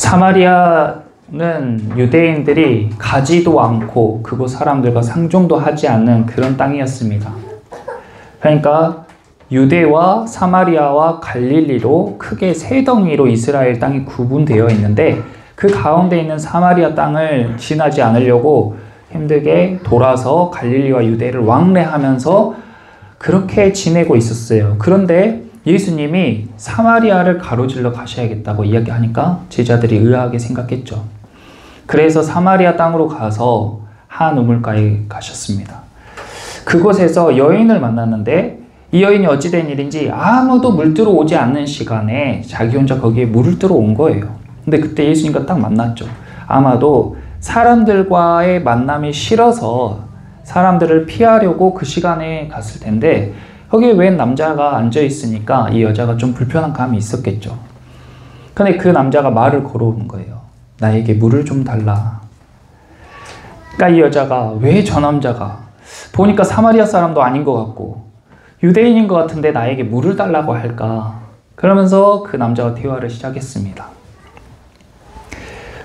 사마리아는 유대인들이 가지도 않고 그곳 사람들과 상종도 하지 않는 그런 땅이었습니다. 그러니까 유대와 사마리아와 갈릴리로 크게 세 덩이로 이스라엘 땅이 구분되어 있는데 그 가운데 있는 사마리아 땅을 지나지 않으려고 힘들게 돌아서 갈릴리와 유대를 왕래하면서 그렇게 지내고 있었어요. 그런데 예수님이 사마리아를 가로질러 가셔야겠다고 이야기하니까 제자들이 의아하게 생각했죠. 그래서 사마리아 땅으로 가서 한 우물가에 가셨습니다. 그곳에서 여인을 만났는데 이 여인이 어찌된 일인지 아무도 물 뜨러 오지 않는 시간에 자기 혼자 거기에 물을 뜨러 온 거예요. 근데 그때 예수님과 딱 만났죠. 아마도 사람들과의 만남이 싫어서 사람들을 피하려고 그 시간에 갔을 텐데 거기에 웬 남자가 앉아 있으니까 이 여자가 좀 불편한 감이 있었겠죠. 근데 그 남자가 말을 걸어오는 거예요. 나에게 물을 좀 달라. 그러니까 이 여자가 왜 저 남자가 보니까 사마리아 사람도 아닌 것 같고 유대인인 것 같은데 나에게 물을 달라고 할까? 그러면서 그 남자와 대화를 시작했습니다.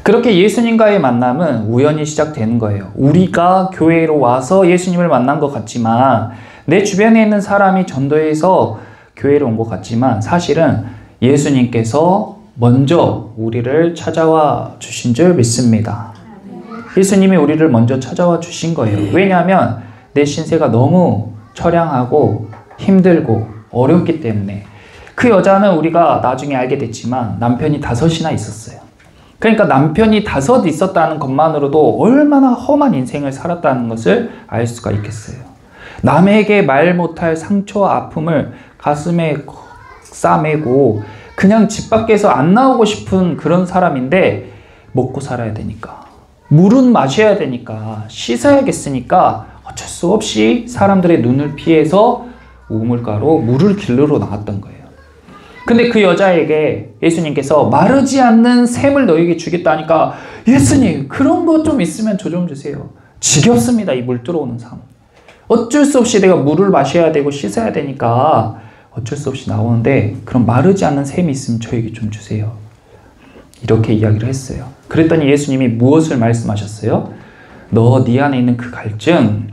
그렇게 예수님과의 만남은 우연히 시작되는 거예요. 우리가 교회로 와서 예수님을 만난 것 같지만 내 주변에 있는 사람이 전도해서 교회로 온 것 같지만 사실은 예수님께서 먼저 우리를 찾아와 주신 줄 믿습니다. 예수님이 우리를 먼저 찾아와 주신 거예요. 왜냐하면 내 신세가 너무 처량하고 힘들고 어렵기 때문에. 그 여자는 우리가 나중에 알게 됐지만 남편이 5이나 있었어요. 그러니까 남편이 5 있었다는 것만으로도 얼마나 험한 인생을 살았다는 것을 알 수가 있겠어요. 남에게 말 못할 상처와 아픔을 가슴에 싸매고 그냥 집 밖에서 안 나오고 싶은 그런 사람인데 먹고 살아야 되니까 물은 마셔야 되니까 씻어야겠으니까 어쩔 수 없이 사람들의 눈을 피해서 우물가로 물을 길르러 나갔던 거예요. 근데 그 여자에게 예수님께서 마르지 않는 샘을 너에게 주겠다니까 예수님 그런 거 좀 있으면 저 좀 주세요. 지겹습니다. 이 물 들어오는 삶. 어쩔 수 없이 내가 물을 마셔야 되고 씻어야 되니까 어쩔 수 없이 나오는데 그럼 마르지 않는 샘이 있으면 저에게 좀 주세요. 이렇게 이야기를 했어요. 그랬더니 예수님이 무엇을 말씀하셨어요? 너 네 안에 있는 그 갈증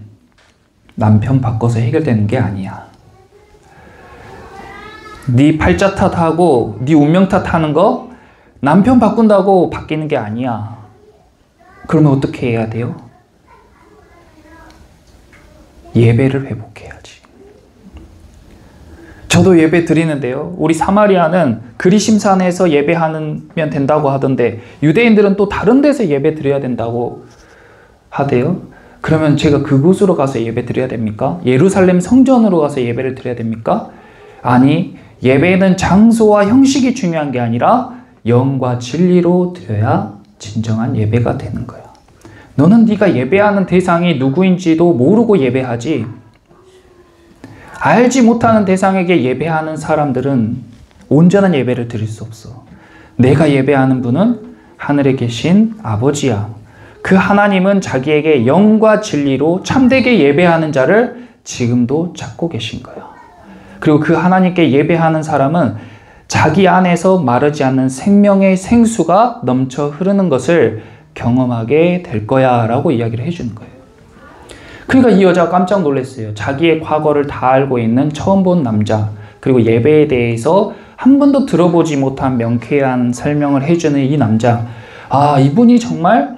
남편 바꿔서 해결되는 게 아니야. 네 팔자 탓하고 네 운명 탓하는 거 남편 바꾼다고 바뀌는 게 아니야. 그러면 어떻게 해야 돼요? 예배를 회복해야지. 저도 예배 드리는데요. 우리 사마리아는 그리심산에서 예배하면 된다고 하던데 유대인들은 또 다른 데서 예배 드려야 된다고 하대요. 그러면 제가 그곳으로 가서 예배 드려야 됩니까? 예루살렘 성전으로 가서 예배를 드려야 됩니까? 아니, 예배는 장소와 형식이 중요한 게 아니라 영과 진리로 드려야 진정한 예배가 되는 거야. 너는 네가 예배하는 대상이 누구인지도 모르고 예배하지. 알지 못하는 대상에게 예배하는 사람들은 온전한 예배를 드릴 수 없어. 내가 예배하는 분은 하늘에 계신 아버지야. 그 하나님은 자기에게 영과 진리로 참되게 예배하는 자를 지금도 찾고 계신 거야. 그리고 그 하나님께 예배하는 사람은 자기 안에서 마르지 않는 생명의 생수가 넘쳐 흐르는 것을 경험하게 될 거야 라고 이야기를 해주는 거예요. 그러니까 이 여자가 깜짝 놀랐어요. 자기의 과거를 다 알고 있는 처음 본 남자, 그리고 예배에 대해서 한 번도 들어보지 못한 명쾌한 설명을 해주는 이 남자. 아, 이분이 정말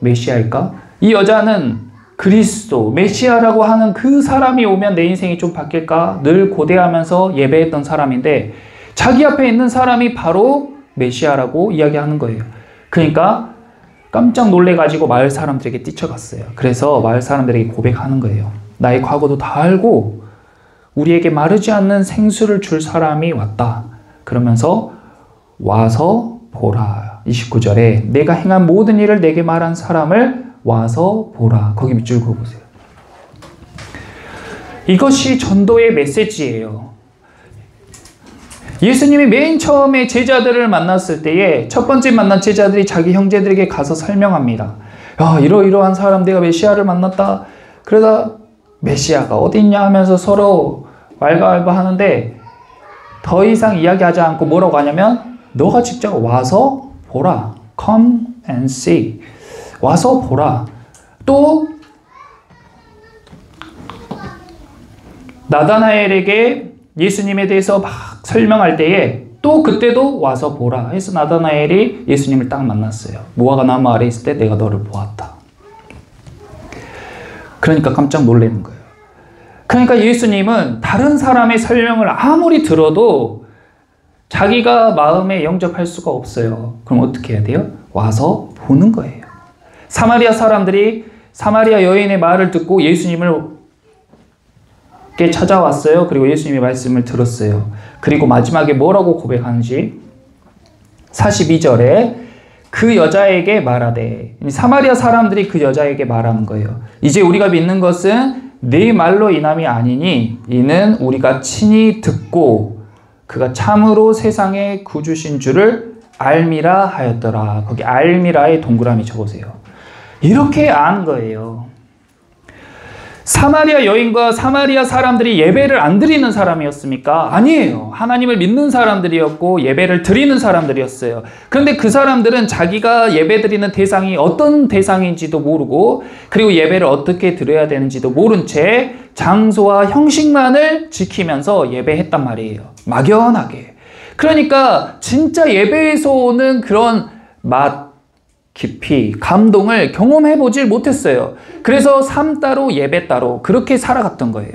메시아일까? 이 여자는 그리스도, 메시아라고 하는 그 사람이 오면 내 인생이 좀 바뀔까? 늘 고대하면서 예배했던 사람인데 자기 앞에 있는 사람이 바로 메시아라고 이야기하는 거예요. 그러니까 깜짝 놀래가지고 마을 사람들에게 뛰쳐갔어요. 그래서 마을 사람들에게 고백하는 거예요. 나의 과거도 다 알고 우리에게 마르지 않는 생수를 줄 사람이 왔다. 그러면서 와서 보라. 29절에 내가 행한 모든 일을 내게 말한 사람을 와서 보라. 거기 밑줄 그어보세요. 이것이 전도의 메시지예요. 예수님이 맨 처음에 제자들을 만났을 때에 첫 번째 만난 제자들이 자기 형제들에게 가서 설명합니다. 야, 이러이러한 사람 내가 메시아를 만났다. 그러다 메시아가 어디 있냐 하면서 서로 왈가왈부 하는데 더 이상 이야기하지 않고 뭐라고 하냐면 너가 직접 와서 보라. Come and see. 와서 보라. 또 나다나엘에게 예수님에 대해서 막 설명할 때에 또 그때도 와서 보라 해서 나다나엘이 예수님을 딱 만났어요. 무화과 나무 아래 있을 때 내가 너를 보았다. 그러니까 깜짝 놀라는 거예요. 그러니까 예수님은 다른 사람의 설명을 아무리 들어도 자기가 마음에 영접할 수가 없어요. 그럼 어떻게 해야 돼요? 와서 보는 거예요. 사마리아 사람들이 사마리아 여인의 말을 듣고 예수님을 찾아왔어요. 그리고 예수님의 말씀을 들었어요. 그리고 마지막에 뭐라고 고백하는지 42절에 그 여자에게 말하되, 사마리아 사람들이 그 여자에게 말하는 거예요. 이제 우리가 믿는 것은 네 말로 인함이 아니니 이는 우리가 친히 듣고 그가 참으로 세상의 구주신 줄을 알미라 하였더라. 거기 알미라에 동그라미 쳐보세요. 이렇게 안 거예요. 사마리아 여인과 사마리아 사람들이 예배를 안 드리는 사람이었습니까? 아니에요. 하나님을 믿는 사람들이었고 예배를 드리는 사람들이었어요. 그런데 그 사람들은 자기가 예배 드리는 대상이 어떤 대상인지도 모르고 그리고 예배를 어떻게 드려야 되는지도 모른 채 장소와 형식만을 지키면서 예배했단 말이에요. 막연하게. 그러니까 진짜 예배에서 오는 그런 맛, 깊이, 감동을 경험해보질 못했어요. 그래서 삶 따로 예배 따로 그렇게 살아갔던 거예요.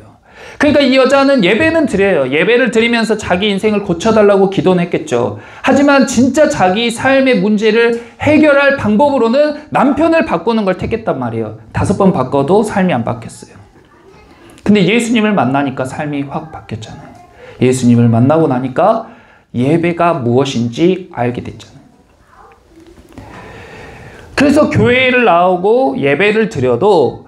그러니까 이 여자는 예배는 드려요. 예배를 드리면서 자기 인생을 고쳐달라고 기도는 했겠죠. 하지만 진짜 자기 삶의 문제를 해결할 방법으로는 남편을 바꾸는 걸 택했단 말이에요. 5번 바꿔도 삶이 안 바뀌었어요. 근데 예수님을 만나니까 삶이 확 바뀌었잖아요. 예수님을 만나고 나니까 예배가 무엇인지 알게 됐잖아요. 그래서 교회를 나오고 예배를 드려도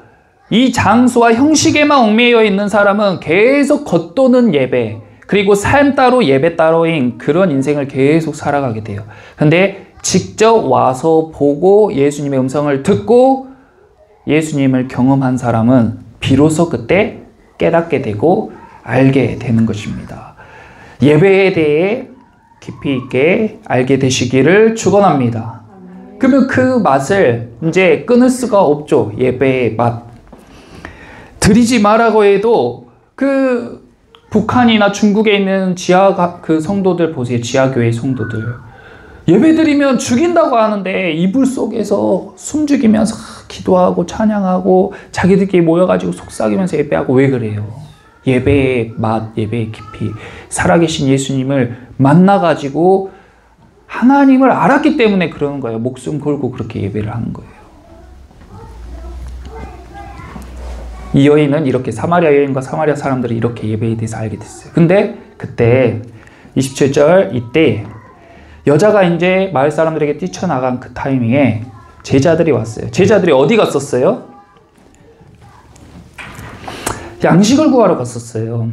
이 장소와 형식에만 얽매여 있는 사람은 계속 겉도는 예배, 그리고 삶 따로 예배 따로인 그런 인생을 계속 살아가게 돼요. 근데 직접 와서 보고 예수님의 음성을 듣고 예수님을 경험한 사람은 비로소 그때 깨닫게 되고 알게 되는 것입니다. 예배에 대해 깊이 있게 알게 되시기를 축원합니다. 그러면 그 맛을 이제 끊을 수가 없죠. 예배의 맛. 드리지 말라고 해도 그 북한이나 중국에 있는 지하 그 성도들 보세요. 지하교회 성도들. 예배 드리면 죽인다고 하는데 이불 속에서 숨죽이면서 기도하고 찬양하고 자기들끼리 모여가지고 속삭이면서 예배하고 왜 그래요? 예배의 맛, 예배의 깊이. 살아계신 예수님을 만나가지고 하나님을 알았기 때문에 그러는 거예요. 목숨 걸고 그렇게 예배를 하는 거예요. 이 여인은 이렇게 사마리아 여인과 사마리아 사람들이 이렇게 예배에 대해서 알게 됐어요. 근데 그때 27절 이때 여자가 이제 마을 사람들에게 뛰쳐나간 그 타이밍에 제자들이 왔어요. 제자들이 어디 갔었어요? 양식을 구하러 갔었어요.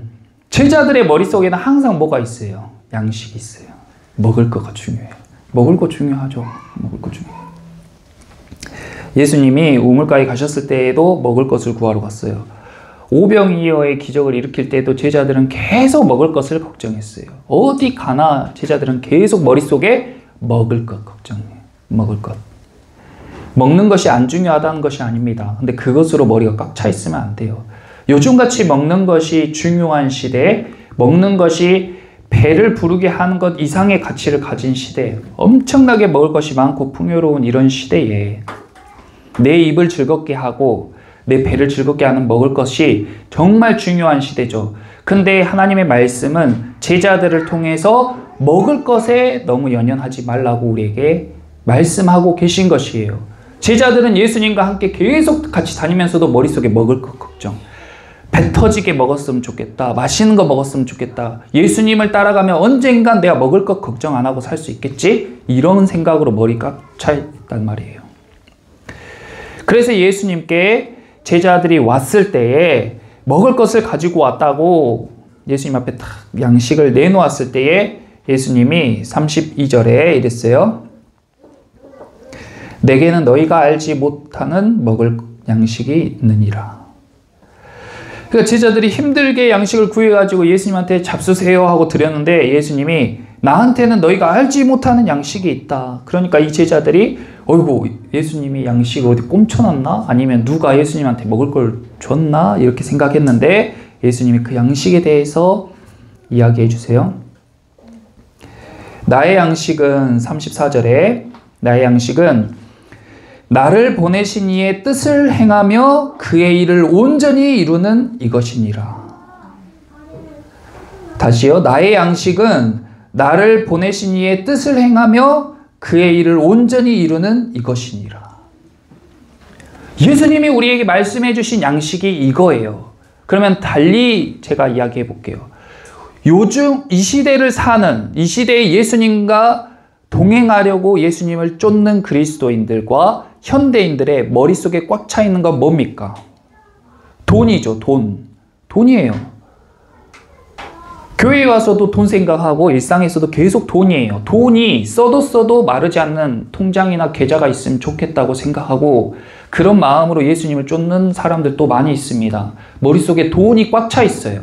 제자들의 머릿속에는 항상 뭐가 있어요? 양식이 있어요. 먹을 거가 중요해요. 먹을 거 중요하죠. 먹을 거 중요해요. 예수님이 우물가에 가셨을 때에도 먹을 것을 구하러 갔어요. 오병이어의 기적을 일으킬 때도 제자들은 계속 먹을 것을 걱정했어요. 어디 가나 제자들은 계속 머릿속에 먹을 것 걱정해요. 먹을 것. 먹는 것이 안 중요하다는 것이 아닙니다. 근데 그것으로 머리가 꽉 차 있으면 안 돼요. 요즘같이 먹는 것이 중요한 시대에 먹는 것이 배를 부르게 하는 것 이상의 가치를 가진 시대, 엄청나게 먹을 것이 많고 풍요로운 이런 시대에 내 입을 즐겁게 하고 내 배를 즐겁게 하는 먹을 것이 정말 중요한 시대죠. 근데 하나님의 말씀은 제자들을 통해서 먹을 것에 너무 연연하지 말라고 우리에게 말씀하고 계신 것이에요. 제자들은 예수님과 함께 계속 같이 다니면서도 머릿속에 먹을 것 걱정, 배 터지게 먹었으면 좋겠다. 맛있는 거 먹었으면 좋겠다. 예수님을 따라가면 언젠간 내가 먹을 것 걱정 안 하고 살 수 있겠지? 이런 생각으로 머리가 꽉 차 있단 말이에요. 그래서 예수님께 제자들이 왔을 때에 먹을 것을 가지고 왔다고 예수님 앞에 딱 양식을 내놓았을 때에 예수님이 32절에 이랬어요. 내게는 너희가 알지 못하는 먹을 양식이 있느니라. 그러니까 제자들이 힘들게 양식을 구해가지고 예수님한테 잡수세요 하고 드렸는데 예수님이 나한테는 너희가 알지 못하는 양식이 있다. 그러니까 이 제자들이 어이구 예수님이 양식을 어디 꼼쳐놨나? 아니면 누가 예수님한테 먹을 걸 줬나? 이렇게 생각했는데 예수님이 그 양식에 대해서 이야기해 주세요. 나의 양식은 34절에 나의 양식은 나를 보내신 이의 뜻을 행하며 그의 일을 온전히 이루는 이것이니라. 다시요. 나의 양식은 나를 보내신 이의 뜻을 행하며 그의 일을 온전히 이루는 이것이니라. 예수님이 우리에게 말씀해 주신 양식이 이거예요. 그러면 달리 제가 이야기해 볼게요. 요즘 이 시대를 사는, 이 시대의 예수님과 동행하려고 예수님을 쫓는 그리스도인들과 현대인들의 머릿속에 꽉 차 있는 건 뭡니까? 돈이죠. 돈이에요. 교회에 와서도 돈 생각하고 일상에서도 계속 돈이에요. 돈이 써도 마르지 않는 통장이나 계좌가 있으면 좋겠다고 생각하고 그런 마음으로 예수님을 쫓는 사람들도 많이 있습니다. 머릿속에 돈이 꽉 차 있어요.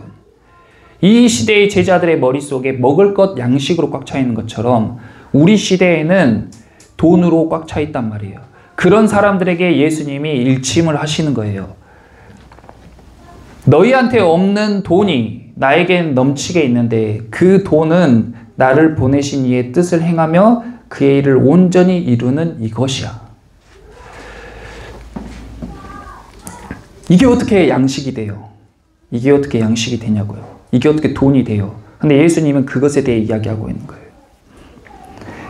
이 시대의 제자들의 머릿속에 먹을 것 양식으로 꽉 차 있는 것처럼 우리 시대에는 돈으로 꽉 차 있단 말이에요. 그런 사람들에게 예수님이 일침을 하시는 거예요. 너희한테 없는 돈이 나에겐 넘치게 있는데 그 돈은 나를 보내신 이의 뜻을 행하며 그의 일을 온전히 이루는 이것이야. 이게 어떻게 양식이 돼요? 이게 어떻게 양식이 되냐고요. 이게 어떻게 돈이 돼요. 근데 예수님은 그것에 대해 이야기하고 있는 거예요.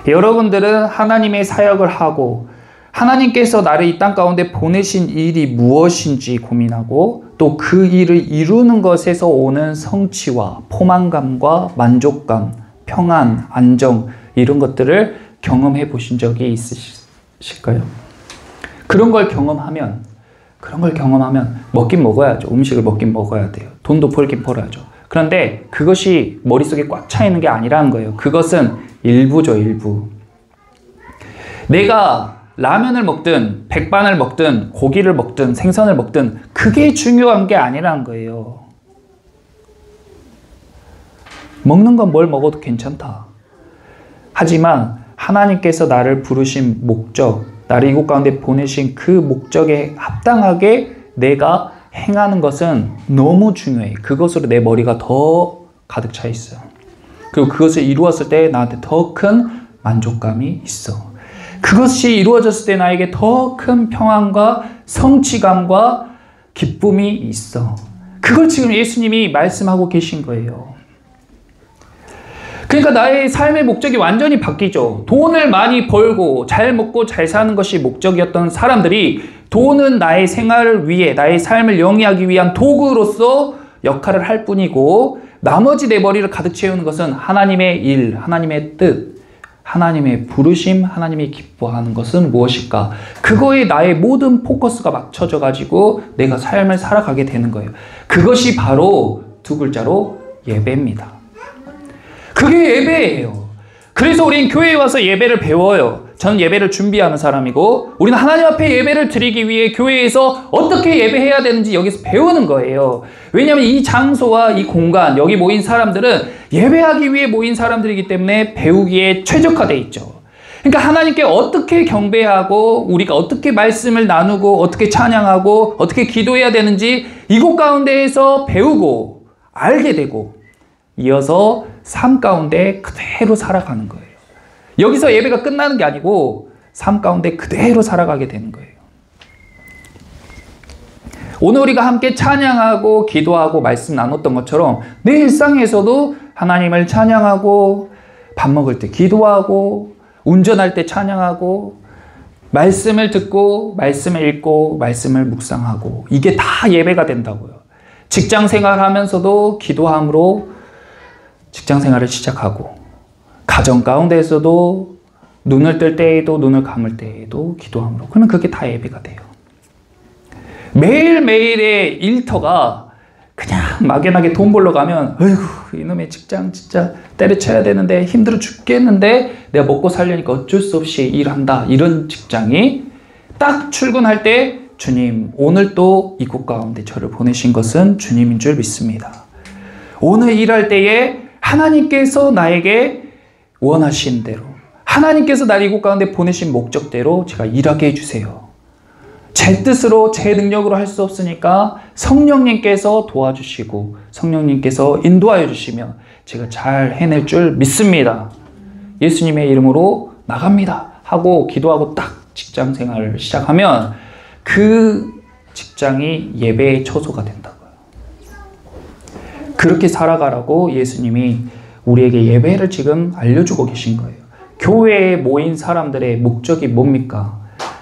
여러분들은 하나님의 사역을 하고 하나님께서 나를 이 땅 가운데 보내신 일이 무엇인지 고민하고 또 그 일을 이루는 것에서 오는 성취와 포만감과 만족감, 평안, 안정 이런 것들을 경험해 보신 적이 있으실까요? 그런 걸 경험하면 먹긴 먹어야죠. 음식을 먹긴 먹어야 돼요. 돈도 벌긴 벌어야죠. 그런데 그것이 머릿속에 꽉 차 있는 게 아니라는 거예요. 그것은 일부죠, 일부. 내가 라면을 먹든 백반을 먹든 고기를 먹든 생선을 먹든 그게 중요한 게 아니라는 거예요. 먹는 건 뭘 먹어도 괜찮다. 하지만 하나님께서 나를 부르신 목적, 나를 이곳 가운데 보내신 그 목적에 합당하게 내가 행하는 것은 너무 중요해. 그것으로 내 머리가 더 가득 차 있어요. 그리고 그것을 이루었을 때 나한테 더 큰 만족감이 있어. 그것이 이루어졌을 때 나에게 더 큰 평안과 성취감과 기쁨이 있어. 그걸 지금 예수님이 말씀하고 계신 거예요. 그러니까 나의 삶의 목적이 완전히 바뀌죠. 돈을 많이 벌고 잘 먹고 잘 사는 것이 목적이었던 사람들이 돈은 나의 생활을 위해 나의 삶을 영위하기 위한 도구로서 역할을 할 뿐이고 나머지 내 머리를 가득 채우는 것은 하나님의 일, 하나님의 뜻, 하나님의 부르심, 하나님이 기뻐하는 것은 무엇일까? 그거에 나의 모든 포커스가 맞춰져 가지고 내가 삶을 살아가게 되는 거예요. 그것이 바로 두 글자로 예배입니다. 그게 예배예요. 그래서 우린 교회에 와서 예배를 배워요. 저는 예배를 준비하는 사람이고 우리는 하나님 앞에 예배를 드리기 위해 교회에서 어떻게 예배해야 되는지 여기서 배우는 거예요. 왜냐하면 이 장소와 이 공간, 여기 모인 사람들은 예배하기 위해 모인 사람들이기 때문에 배우기에 최적화되어 있죠. 그러니까 하나님께 어떻게 경배하고 우리가 어떻게 말씀을 나누고 어떻게 찬양하고 어떻게 기도해야 되는지 이곳 가운데에서 배우고 알게 되고 이어서 삶 가운데 그대로 살아가는 거예요. 여기서 예배가 끝나는 게 아니고 삶 가운데 그대로 살아가게 되는 거예요. 오늘 우리가 함께 찬양하고 기도하고 말씀 나눴던 것처럼 내 일상에서도 하나님을 찬양하고 밥 먹을 때 기도하고 운전할 때 찬양하고 말씀을 듣고 말씀을 읽고 말씀을 묵상하고 이게 다 예배가 된다고요. 직장 생활하면서도 기도함으로 직장 생활을 시작하고 가정 가운데에서도 눈을 뜰 때에도 눈을 감을 때에도 기도함으로 그러면 그게 다 예배가 돼요. 매일매일의 일터가 그냥 막연하게 돈 벌러 가면 어이구 이놈의 직장 진짜 때려쳐야 되는데 힘들어 죽겠는데 내가 먹고 살려니까 어쩔 수 없이 일한다 이런 직장이 딱 출근할 때 주님 오늘 또 이곳 가운데 저를 보내신 것은 주님인 줄 믿습니다. 오늘 일할 때에 하나님께서 나에게 원하신 대로 하나님께서 날 이곳 가운데 보내신 목적대로 제가 일하게 해주세요. 제 뜻으로 제 능력으로 할 수 없으니까 성령님께서 도와주시고 성령님께서 인도하여 주시면 제가 잘 해낼 줄 믿습니다. 예수님의 이름으로 나갑니다 하고 기도하고 딱 직장 생활을 시작하면 그 직장이 예배의 처소가 된다고요. 그렇게 살아가라고 예수님이 우리에게 예배를 지금 알려주고 계신 거예요. 교회에 모인 사람들의 목적이 뭡니까?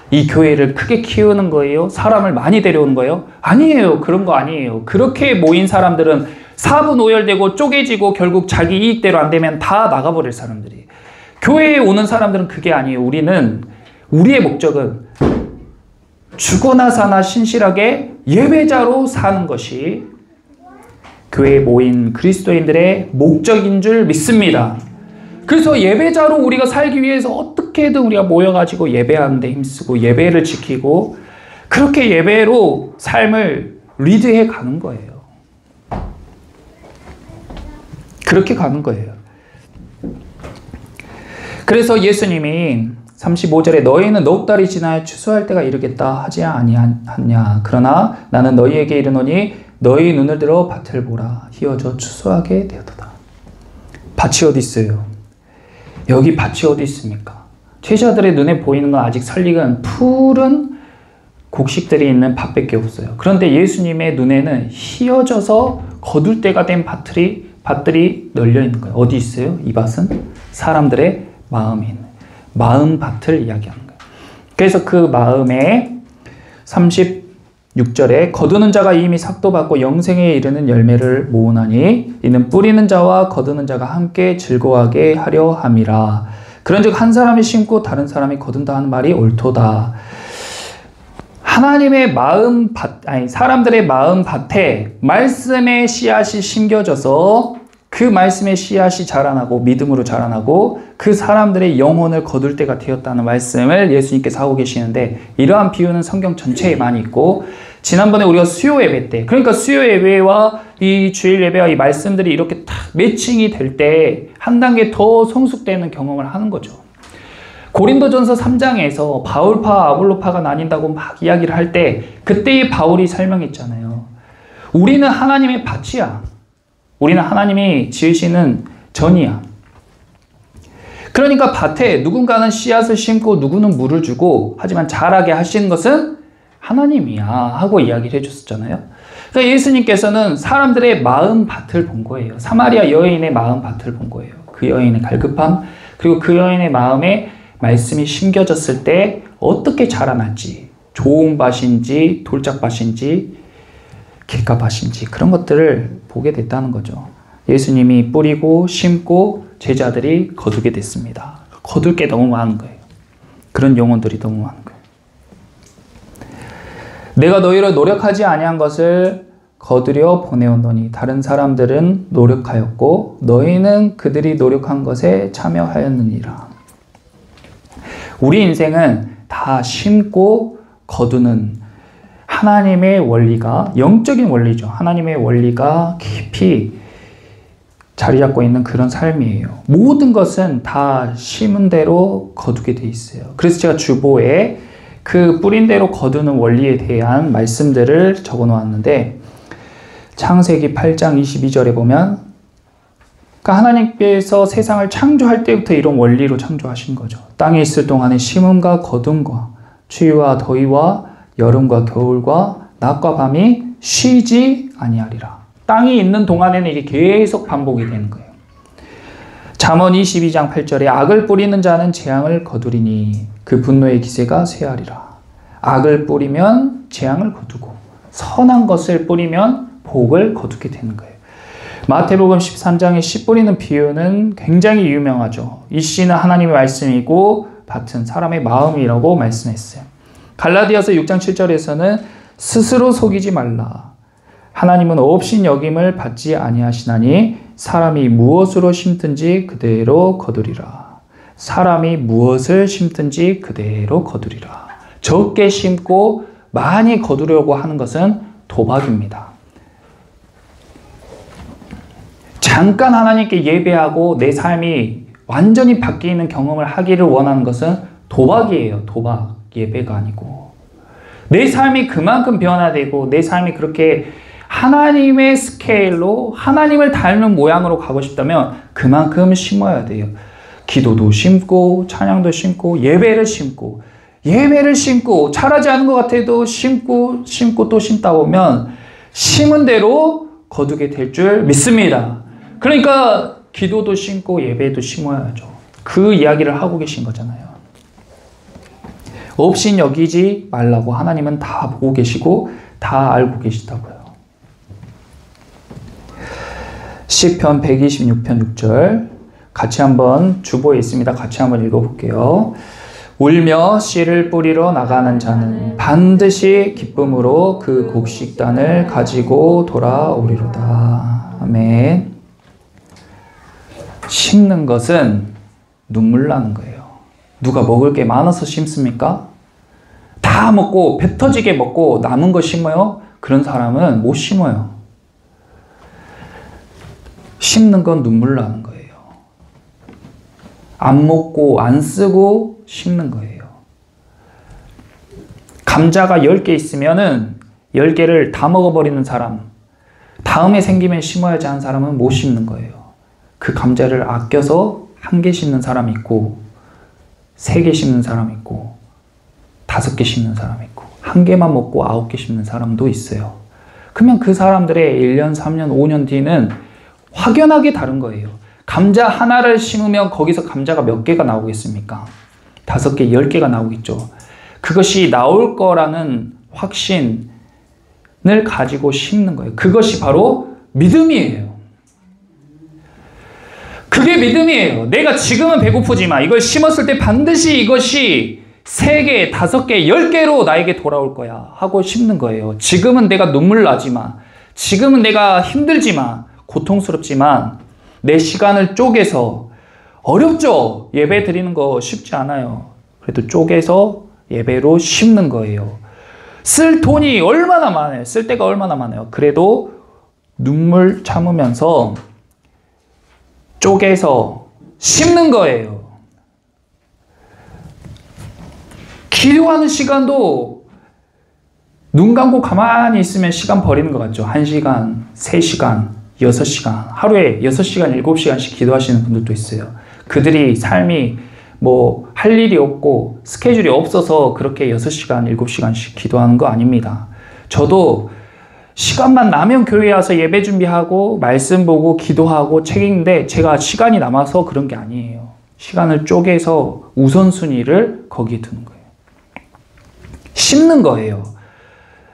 이 교회를 크게 키우는 거예요? 사람을 많이 데려오는 거예요? 아니에요. 그런 거 아니에요. 그렇게 모인 사람들은 사분오열되고 쪼개지고 결국 자기 이익대로 안 되면 다 나가버릴 사람들이. 교회에 오는 사람들은 그게 아니에요. 우리의 목적은 죽어나 사나 신실하게 예배자로 사는 것이 교회에 모인 그리스도인들의 목적인 줄 믿습니다. 그래서 예배자로 우리가 살기 위해서 어떻게든 우리가 모여가지고 예배하는 데 힘쓰고 예배를 지키고 그렇게 예배로 삶을 리드해 가는 거예요. 그렇게 가는 거예요. 그래서 예수님이 35절에 너희는 넉 달이 지나야 추수할 때가 이르겠다 하지 아니하냐. 그러나 나는 너희에게 이르노니 너희 눈을 들어 밭을 보라. 희어져 추수하게 되었도다. 밭이 어디 있어요? 여기 밭이 어디 있습니까? 제자들의 눈에 보이는 건 아직 설익은 푸른 곡식들이 있는 밭밖에 없어요. 그런데 예수님의 눈에는 희어져서 거둘 때가 된 밭들이 널려 있는 거예요. 어디 있어요? 이 밭은 사람들의 마음에 있는 마음 밭을 이야기하는 거예요. 그래서 그 마음에 36절에 거두는 자가 이미 삭도 받고 영생에 이르는 열매를 모으나니 이는 뿌리는 자와 거두는 자가 함께 즐거워하게 하려 함이라. 그런즉 한 사람이 심고 다른 사람이 거둔다 하는 말이 옳도다. 하나님의 마음 밭, 사람들의 마음 밭에 말씀의 씨앗이 심겨져서 그 말씀의 씨앗이 자라나고 믿음으로 자라나고 그 사람들의 영혼을 거둘 때가 되었다는 말씀을 예수님께서 하고 계시는데, 이러한 비유는 성경 전체에 많이 있고, 지난번에 우리가 수요 예배 때, 그러니까 수요 예배와 이 주일 예배와 이 말씀들이 이렇게 딱 매칭이 될 때 한 단계 더 성숙되는 경험을 하는 거죠. 고린도전서 3장에서 바울파 아볼로파가 나뉜다고 막 이야기를 할 때 그때의 바울이 설명했잖아요. 우리는 하나님의 밭이야. 우리는 하나님이 지으시는 전이야. 그러니까 밭에 누군가는 씨앗을 심고 누구는 물을 주고, 하지만 자라게 하시는 것은 하나님이야 하고 이야기를 해줬었잖아요. 그러니까 예수님께서는 사람들의 마음 밭을 본 거예요. 사마리아 여인의 마음 밭을 본 거예요. 그 여인의 갈급함, 그리고 그 여인의 마음에 말씀이 심겨졌을 때 어떻게 자라날지, 좋은 밭인지 돌짝밭인지 길가밭인지 그런 것들을 보게 됐다는 거죠. 예수님이 뿌리고 심고 제자들이 거두게 됐습니다. 거둘 게 너무 많은 거예요. 그런 영혼들이 너무 많은 거예요. 내가 너희를 노력하지 아니한 것을 거두려 보내었노니 다른 사람들은 노력하였고 너희는 그들이 노력한 것에 참여하였느니라. 우리 인생은 다 심고 거두는 하나님의 원리가, 영적인 원리죠. 하나님의 원리가 깊이 자리 잡고 있는 그런 삶이에요. 모든 것은 다 심은 대로 거두게 돼 있어요. 그래서 제가 주보에 그 뿌린 대로 거두는 원리에 대한 말씀들을 적어 놓았는데, 창세기 8장 22절에 보면, 그러니까 하나님께서 세상을 창조할 때부터 이런 원리로 창조하신 거죠. 땅에 있을 동안에 심음과 거둠과 추위와 더위와 여름과 겨울과 낮과 밤이 쉬지 아니하리라. 땅이 있는 동안에는 이게 계속 반복이 되는 거예요. 잠언 22장 8절에 악을 뿌리는 자는 재앙을 거두리니 그 분노의 기세가 쇠하리라. 악을 뿌리면 재앙을 거두고 선한 것을 뿌리면 복을 거두게 되는 거예요. 마태복음 13장의 씨 뿌리는 비유는 굉장히 유명하죠. 이 씨는 하나님의 말씀이고 밭은 사람의 마음이라고 말씀했어요. 갈라디아서 6장 7절에서는 스스로 속이지 말라. 하나님은 없인 여김을 받지 아니하시나니 사람이 무엇으로 심든지 그대로 거두리라. 사람이 무엇을 심든지 그대로 거두리라. 적게 심고 많이 거두려고 하는 것은 도박입니다. 잠깐 하나님께 예배하고 내 삶이 완전히 바뀌는 경험을 하기를 원하는 것은 도박이에요. 도박. 예배가 아니고. 내 삶이 그만큼 변화되고 내 삶이 그렇게 하나님의 스케일로 하나님을 닮는 모양으로 가고 싶다면 그만큼 심어야 돼요. 기도도 심고 찬양도 심고 예배를 심고 자라지 않은 것 같아도 심고 또 심다 보면 심은 대로 거두게 될 줄 믿습니다. 그러니까 기도도 심고 예배도 심어야죠. 그 이야기를 하고 계신 거잖아요. 없인 여기지 말라고. 하나님은 다 보고 계시고 다 알고 계시다고요. 시편 126편 6절 같이 한번 주보에 있습니다. 같이 한번 읽어볼게요. 울며 씨를 뿌리러 나가는 자는 반드시 기쁨으로 그 곡식단을 가지고 돌아오리로다. 아멘. 심는 것은 눈물 나는 거예요. 누가 먹을 게 많아서 심습니까? 다 먹고 배 터지게 먹고 남은 거 심어요? 그런 사람은 못 심어요. 심는 건 눈물 나는 거예요. 안 먹고 안 쓰고 심는 거예요. 감자가 10개 있으면은 10개를 다 먹어버리는 사람, 다음에 생기면 심어야지 하는 사람은 못 심는 거예요. 그 감자를 아껴서 1개 심는 사람이 있고 3개 심는 사람이 있고 5개 심는 사람이 있고 1개만 먹고 9개 심는 사람도 있어요. 그러면 그 사람들의 1년, 3년, 5년 뒤는 확연하게 다른 거예요. 감자 하나를 심으면 거기서 감자가 몇 개가 나오겠습니까? 5개, 10개가 나오겠죠. 그것이 나올 거라는 확신을 가지고 심는 거예요. 그것이 바로 믿음이에요. 그게 믿음이에요. 내가 지금은 배고프지만 이걸 심었을 때 반드시 이것이 3개, 5개, 10개로 나에게 돌아올 거야 하고 심는 거예요. 지금은 내가 눈물 나지만, 지금은 내가 힘들지만, 고통스럽지만 내 시간을 쪼개서, 어렵죠? 예배 드리는 거 쉽지 않아요. 그래도 쪼개서 예배로 심는 거예요. 쓸 돈이 얼마나 많아요. 쓸 데가 얼마나 많아요. 그래도 눈물 참으면서 쪼개서 심는 거예요. 기도하는 시간도 눈 감고 가만히 있으면 시간 버리는 것 같죠. 1시간, 3시간, 6시간, 하루에 6시간, 7시간씩 기도하시는 분들도 있어요. 그들이 삶이 뭐 할 일이 없고 스케줄이 없어서 그렇게 6시간, 7시간씩 기도하는 거 아닙니다. 저도 시간만 나면 교회에 와서 예배 준비하고 말씀 보고 기도하고 책 읽는데 제가 시간이 남아서 그런 게 아니에요. 시간을 쪼개서 우선순위를 거기에 두는 거예요. 심는 거예요.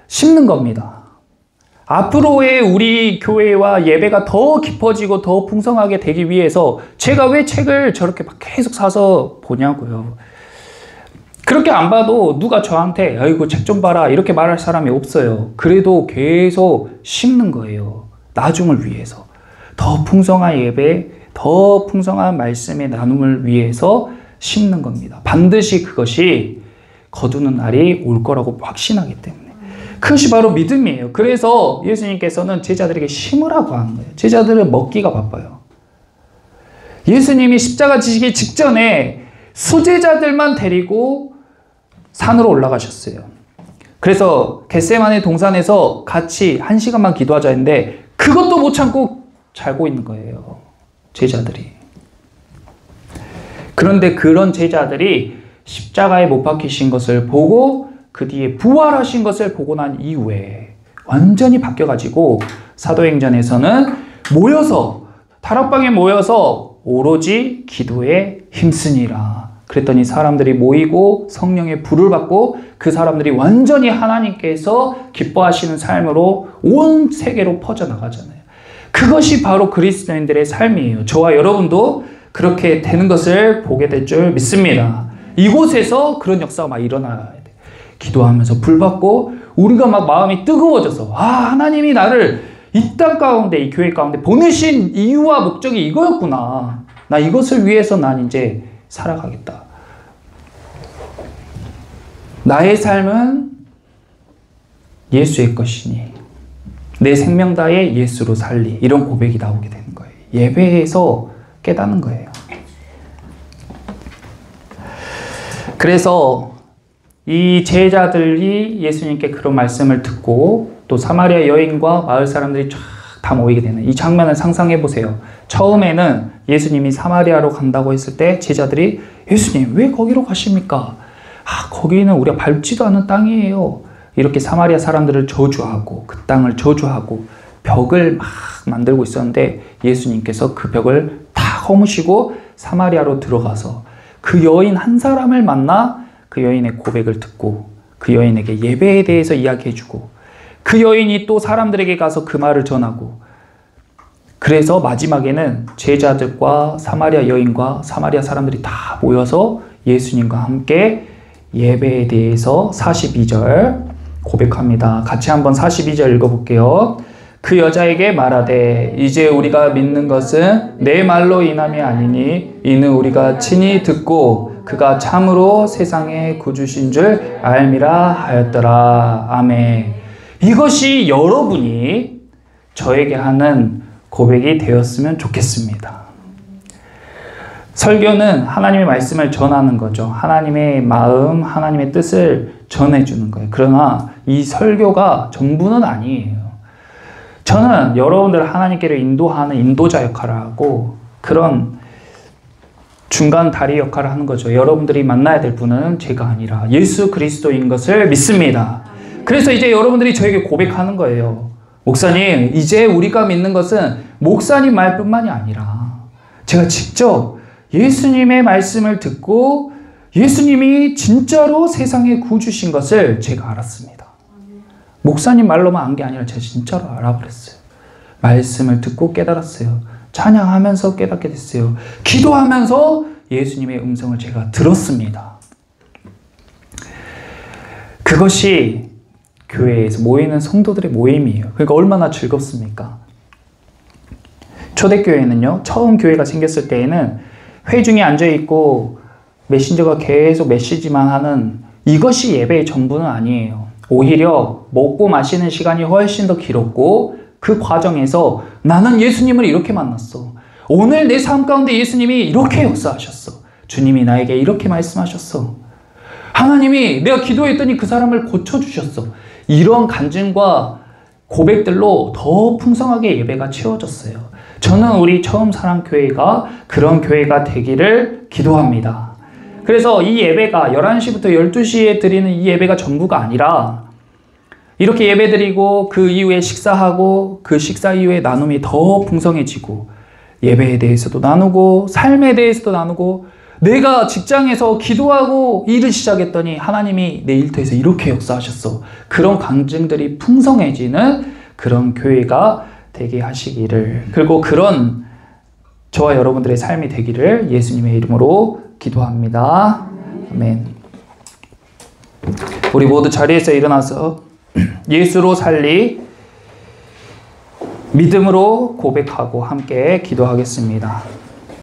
심는 겁니다. 앞으로의 우리 교회와 예배가 더 깊어지고 더 풍성하게 되기 위해서 제가 왜 책을 저렇게 막 계속 사서 보냐고요. 그렇게 안 봐도 누가 저한테 아이고 책 좀 봐라 이렇게 말할 사람이 없어요. 그래도 계속 심는 거예요. 나중을 위해서. 더 풍성한 예배, 더 풍성한 말씀의 나눔을 위해서 심는 겁니다. 반드시 그것이 거두는 날이 올 거라고 확신하기 때문에. 그것이 바로 믿음이에요. 그래서 예수님께서는 제자들에게 심으라고 하는 거예요. 제자들은 먹기가 바빠요. 예수님이 십자가 지시기 직전에 수제자들만 데리고 산으로 올라가셨어요. 그래서 겟세마네 동산에서 같이 1시간만 기도하자 했는데 그것도 못 참고 자고 있는 거예요. 제자들이. 그런데 그런 제자들이 십자가에 못 박히신 것을 보고 그 뒤에 부활하신 것을 보고 난 이후에 완전히 바뀌어가지고 사도행전에서는 모여서 다락방에 모여서 오로지 기도에 힘쓰니라. 그랬더니 사람들이 모이고 성령의 불을 받고 그 사람들이 완전히 하나님께서 기뻐하시는 삶으로 온 세계로 퍼져나가잖아요. 그것이 바로 그리스도인들의 삶이에요. 저와 여러분도 그렇게 되는 것을 보게 될 줄 믿습니다. 이곳에서 그런 역사가 막 일어나야 돼. 기도하면서 불 받고 우리가 막 마음이 뜨거워져서 하나님이 나를 이 땅 가운데 이 교회 가운데 보내신 이유와 목적이 이거였구나. 나 이것을 위해서 난 이제 살아가겠다. 나의 삶은 예수의 것이니 내 생명 다해 예수로 살리. 이런 고백이 나오게 되는 거예요. 예배에서 깨닫는 거예요. 그래서 이 제자들이 예수님께 그런 말씀을 듣고 또 사마리아 여인과 마을 사람들이 쫙 다 모이게 되는 이 장면을 상상해 보세요. 처음에는 예수님이 사마리아로 간다고 했을 때 제자들이 예수님 왜 거기로 가십니까? 거기는 우리가 밟지도 않은 땅이에요. 이렇게 사마리아 사람들을 저주하고 그 땅을 저주하고 벽을 막 만들고 있었는데 예수님께서 그 벽을 다 허무시고 사마리아로 들어가서 그 여인 한 사람을 만나 그 여인의 고백을 듣고 그 여인에게 예배에 대해서 이야기해주고 그 여인이 또 사람들에게 가서 그 말을 전하고 그래서 마지막에는 제자들과 사마리아 여인과 사마리아 사람들이 다 모여서 예수님과 함께 예배에 대해서 42절 고백합니다. 같이 한번 42절 읽어볼게요. 그 여자에게 말하되 이제 우리가 믿는 것은 내 말로 인함이 아니니 이는 우리가 친히 듣고 그가 참으로 세상의 구주신 줄 알미라 하였더라. 아멘. 이것이 여러분이 저에게 하는 고백이 되었으면 좋겠습니다. 설교는 하나님의 말씀을 전하는 거죠. 하나님의 마음, 하나님의 뜻을 전해주는 거예요. 그러나 이 설교가 전부는 아니에요. 저는 여러분들을 하나님께로 인도하는 인도자 역할을 하고 그런 중간 다리 역할을 하는 거죠. 여러분들이 만나야 될 분은 제가 아니라 예수 그리스도인 것을 믿습니다. 그래서 이제 여러분들이 저에게 고백하는 거예요. 목사님, 이제 우리가 믿는 것은 목사님 말뿐만이 아니라 제가 직접 예수님의 말씀을 듣고 예수님이 진짜로 세상에 구주신 것을 제가 알았습니다. 목사님 말로만 안 게 아니라 제가 진짜로 알아버렸어요. 말씀을 듣고 깨달았어요. 찬양하면서 깨닫게 됐어요. 기도하면서 예수님의 음성을 제가 들었습니다. 그것이 교회에서 모이는 성도들의 모임이에요. 그러니까 얼마나 즐겁습니까? 초대교회는요, 처음 교회가 생겼을 때에는 회중이 앉아있고 메신저가 계속 메시지만 하는 이것이 예배의 전부는 아니에요. 오히려 먹고 마시는 시간이 훨씬 더 길었고 그 과정에서 나는 예수님을 이렇게 만났어. 오늘 내 삶 가운데 예수님이 이렇게 역사하셨어. 주님이 나에게 이렇게 말씀하셨어. 하나님이 내가 기도했더니 그 사람을 고쳐주셨어. 이런 간증과 고백들로 더 풍성하게 예배가 채워졌어요. 저는 우리 처음 사랑교회가 그런 교회가 되기를 기도합니다. 그래서 이 예배가 11시부터 12시에 드리는 이 예배가 전부가 아니라 이렇게 예배 드리고 그 이후에 식사하고 그 식사 이후에 나눔이 더 풍성해지고 예배에 대해서도 나누고 삶에 대해서도 나누고 내가 직장에서 기도하고 일을 시작했더니 하나님이 내 일터에서 이렇게 역사하셨어. 그런 간증들이 풍성해지는 그런 교회가 되게 하시기를, 그리고 그런 저와 여러분들의 삶이 되기를 예수님의 이름으로 기도합니다. 아멘. 우리 모두 자리에서 일어나서 예수로 살리 믿음으로 고백하고 함께 기도하겠습니다.